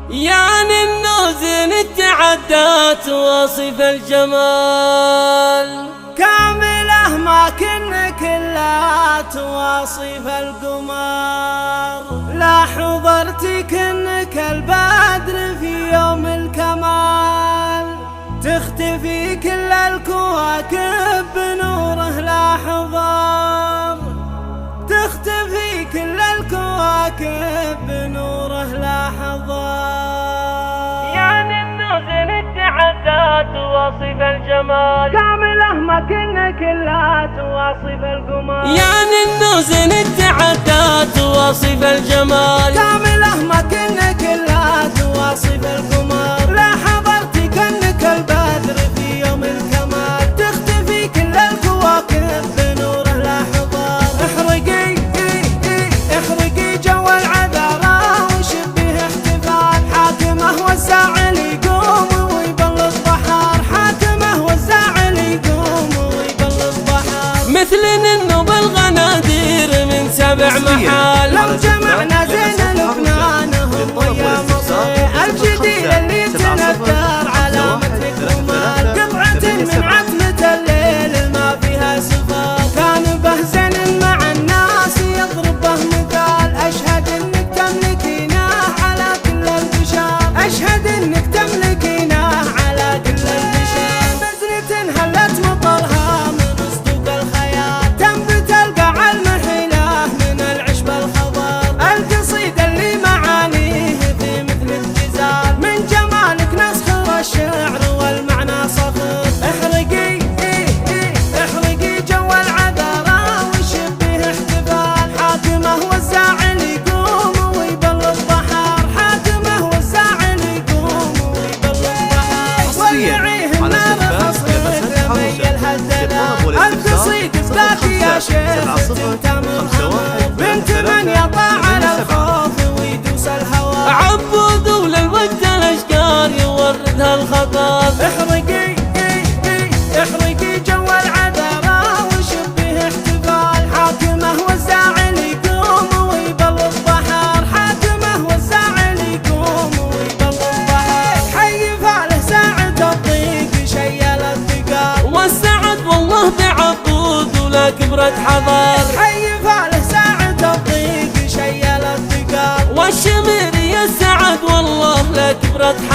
يعني النوزن تعدت واصف الجمال، كامله ما كن كلها تواصف القمر. لا حضرتي كنك البدر في يوم الكمال، تختفي كل الكواكب بنوره لا حضر، تختفي كل الكواكب بنوره لا حضر. يعني النوزن تعدت واصف الجمال، كامله ما كن كلها تواصف القمر. يعني النوزن تعدت واصف الجمال، كامله ما كن كلها تواصف القمر. لا حضرتي كنك البدر في يوم الكمال، تختفي كل الكواكب بنوره لا حضر. احرقي احرقي جو العذراء وشبه احتفال، حاكمه والزاعل يقوم ويبل البحر، حاكمه والزاعل يقوم ويبل البحر. مثل النوب الغنادير من 7 محال، لو جمعنا زين لبنانهم ويا مصر الجديد اللي تندر علامة الكمال. قطعة من عتمة الليل ما فيها سفر، كان به زين مع الناس يضرب به مثال. أشهد انك تملكينه على كل البشر، أشهد انك تملكينه على كل البشر. نزلة هلت مطرها من صدوق الخيال، تنبت القاع المحيلة من العشب الخضر. القصيدة اللي معانيه في مثل الجزال، من جمالك نسخر الشعر والمعنى صخر. احرقي احرقي جو العذراء وشبه احتفال، حاكمه والزاعل يقوم ويبل البحر، حاكمه والزاعل يقوم ويبل البحر. ولعيه النار خصرك رمي الهدلال، القصيدة بلاك يا شيخ تنتمر خمر. بنت من يطاع على الخوف ويدوس الهوى، عبود وللوقت الاشجار يوردها الخطر. احرقي احرقي جو العذراء وشبه احتفال، حاكمه والزاعل يقوم ويبل البحر، حاكمه والزاعل يقوم ويبل البحر. حي فعله ساعة الضيق شيل الثقال، والسعد والله بعقود ولا كبرت حضر. حي فعله ساعة الضيق شيل الثقال، والشمر يا سعد والله لا كبرت حضر.